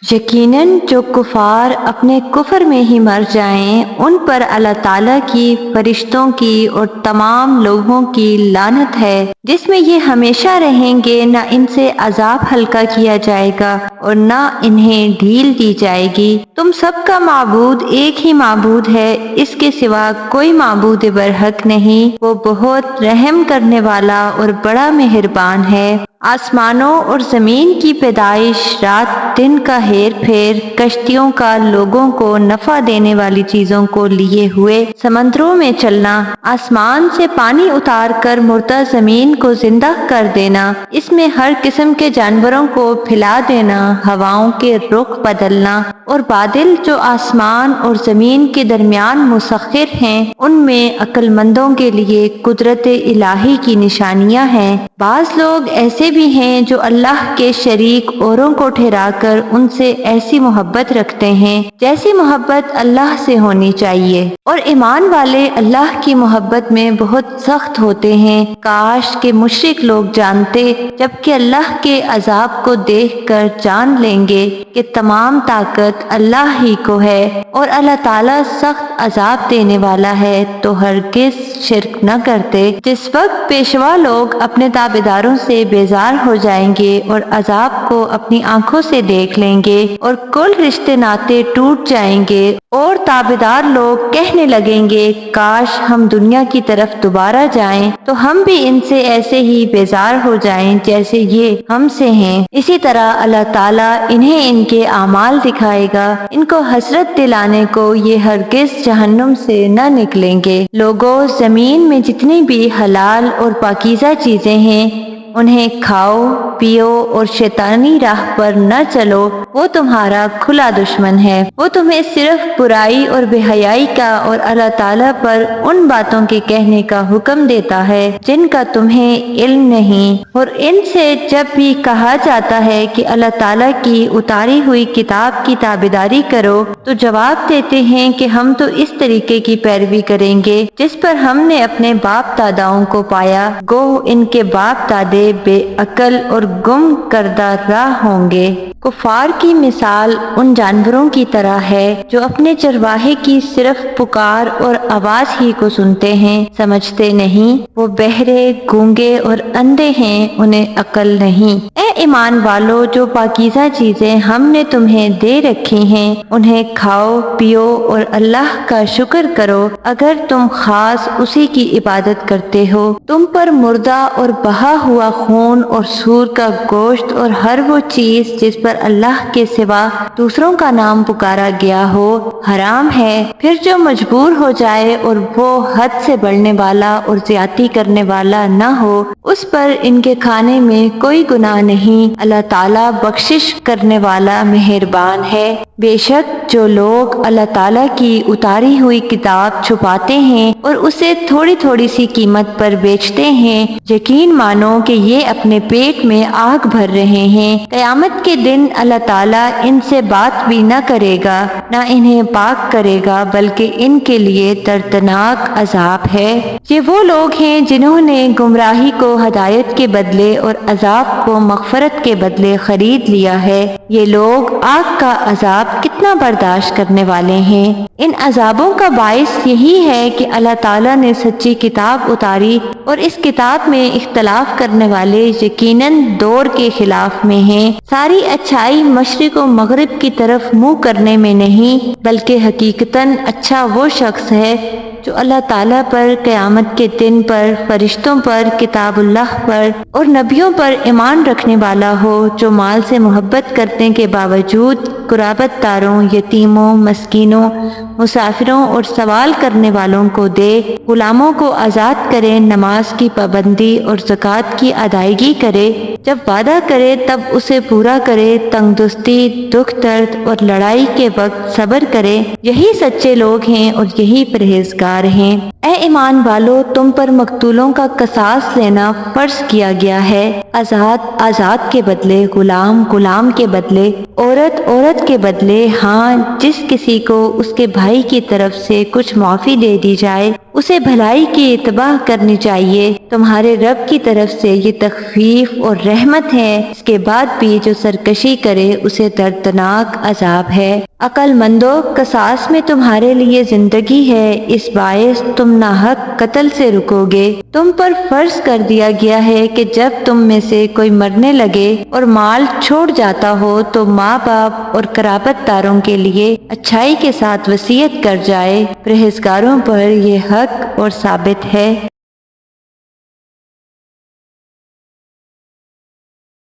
یقیناً جو کفار اپنے کفر میں ہی مر جائیں ان پر اللہ تعالیٰ کی، فرشتوں کی اور تمام لوگوں کی لعنت ہے، جس میں یہ ہمیشہ رہیں گے، نہ ان سے عذاب ہلکا کیا جائے گا اور نہ انہیں ڈھیل دی جائے گی۔ تم سب کا معبود ایک ہی معبود ہے، اس کے سوا کوئی معبود برحق نہیں، وہ بہت رحم کرنے والا اور بڑا مہربان ہے۔ آسمانوں اور زمین کی پیدائش، رات دن کا ہیر پھیر، کشتیوں کا، لوگوں کو نفع دینے والی چیزوں کو لیے ہوئے سمندروں میں چلنا، آسمان سے پانی اتار کر مردہ زمین کو زندہ کر دینا، اس میں ہر قسم کے جانوروں کو پھیلا دینا، ہواؤں کے رخ بدلنا اور بادل جو آسمان اور زمین کے درمیان مسخر ہیں، ان میں عقل مندوں کے لیے قدرت الہی کی نشانیاں ہیں۔ بعض لوگ ایسے بھی ہیں جو اللہ کے شریک اوروں کو ٹھہرا کر ان سے ایسی محبت رکھتے ہیں جیسی محبت اللہ سے ہونی چاہیے، اور ایمان والے اللہ کی محبت میں بہت سخت ہوتے ہیں۔ کاش کہ مشرک لوگ جانتے، جبکہ اللہ کے عذاب کو دیکھ کر جان لیں گے کہ تمام طاقت اللہ ہی کو ہے اور اللہ تعالیٰ سخت عذاب دینے والا ہے، تو ہرگز شرک نہ کرتے۔ جس وقت پیشوا لوگ اپنے تابعداروں سے بیزار ہو جائیں گے اور عذاب کو اپنی آنکھوں سے دیکھ لیں گے اور کل رشتے ناطے ٹوٹ جائیں گے اور تابعدار لوگ کہنے لگیں گے کاش ہم دنیا کی طرف دوبارہ جائیں تو ہم بھی ان سے ایسے ہی بیزار ہو جائیں جیسے یہ ہم سے ہیں۔ اسی طرح اللہ تعالیٰ انہیں ان کے اعمال دکھائے گا، ان کو حسرت دلانے کو یہ ہرگز جہنم سے نہ نکلیں گے۔ لوگوں، زمین میں جتنی بھی حلال اور پاکیزہ چیزیں ہیں انہیں کھاؤ، پیو اور شیطانی راہ پر نہ چلو، وہ تمہارا کھلا دشمن ہے۔ وہ تمہیں صرف برائی اور بے حیائی کا اور اللہ تعالیٰ پر ان باتوں کے کہنے کا حکم دیتا ہے جن کا تمہیں علم نہیں، اور ان سے جب بھی کہا جاتا ہے کہ اللہ تعالیٰ کی اتاری ہوئی کتاب کی تابعداری کرو تو جواب دیتے ہیں کہ ہم تو اس طریقے کی پیروی کریں گے جس پر ہم نے اپنے باپ داداؤں کو پایا، گو ان کے باپ دادے بے عقل اور گم کردہ راہ ہوں گے۔ کفار کی مثال ان جانوروں کی طرح ہے جو اپنے چرواہے کی صرف پکار اور آواز ہی کو سنتے ہیں، سمجھتے نہیں۔ وہ بہرے، گونگے اور اندھے ہیں، انہیں عقل نہیں۔ اے ایمان والو، جو پاکیزہ چیزیں ہم نے تمہیں دے رکھی ہیں انہیں کھاؤ، پیو اور اللہ کا شکر کرو اگر تم خاص اسی کی عبادت کرتے ہو۔ تم پر مردہ اور بہا ہوا خون اور سور کا گوشت اور ہر وہ چیز جس پر اللہ کے سوا دوسروں کا نام پکارا گیا ہو حرام ہے۔ پھر جو مجبور ہو جائے اور وہ حد سے بڑھنے والا اور زیادتی کرنے والا نہ ہو، اس پر ان کے کھانے میں کوئی گناہ نہیں، اللہ تعالیٰ بخشش کرنے والا مہربان ہے۔ بے شک جو لوگ اللہ تعالیٰ کی اتاری ہوئی کتاب چھپاتے ہیں اور اسے تھوڑی تھوڑی سی قیمت پر بیچتے ہیں، یقین مانو کہ یہ اپنے پیٹ میں آگ بھر رہے ہیں۔ قیامت کے دن اللہ تعالیٰ ان سے بات بھی نہ کرے گا، نہ انہیں پاک کرے گا، بلکہ ان کے لیے دردناک عذاب ہے۔ یہ وہ لوگ ہیں جنہوں نے گمراہی کو ہدایت کے بدلے اور عذاب کو مغفرت کے بدلے خرید لیا ہے۔ یہ لوگ آگ کا عذاب کتنا برداشت کرنے والے ہیں۔ ان عذابوں کا باعث یہی ہے کہ اللہ تعالیٰ نے سچی کتاب اتاری اور اس کتاب میں اختلاف کرنے والے یقیناً دور کے خلاف میں ہیں۔ ساری اچھائی مشرق و مغرب کی طرف منہ کرنے میں نہیں، بلکہ حقیقتاً اچھا وہ شخص ہے جو اللہ تعالیٰ پر، قیامت کے دن پر، فرشتوں پر، کتاب اللہ پر اور نبیوں پر ایمان رکھنے والا ہو، جو مال سے محبت کرنے کے باوجود قرابت داروں، یتیموں، مسکینوں، مسافروں اور سوال کرنے والوں کو دے، غلاموں کو آزاد کرے، نماز کی پابندی اور زکوٰۃ کی ادائیگی کرے، جب وعدہ کرے تب اسے پورا کرے، تنگ دستی، دکھ درد اور لڑائی کے وقت صبر کرے، یہی سچے لوگ ہیں اور یہی پرہیزگار ہیں۔ اے ایمان والو، تم پر مقتولوں کا قصاص لینا فرض کیا گیا ہے، آزاد کے بدلے غلام، غلام کے بدلے عورت کے بدلے، ہاں جس کسی کو اس کے بھائی کی طرف سے کچھ معافی دے دی جائے اسے بھلائی کی اتباع کرنی چاہیے۔ تمہارے رب کی طرف سے یہ تخفیف اور رحمت ہے، اس کے بعد بھی جو سرکشی کرے اسے دردناک عذاب ہے۔ عقل مندو، قصاص میں تمہارے لیے زندگی ہے، اس باعث تم ناحق قتل سے رکو گے۔ تم پر فرض کر دیا گیا ہے کہ جب تم میں سے کوئی مرنے لگے اور مال چھوڑ جاتا ہو تو ماں باپ اور قرابت داروں کے لیے اچھائی کے ساتھ وصیت کر جائے۔ پرہیزگاروں پر یہ حق اور ثابت ہے۔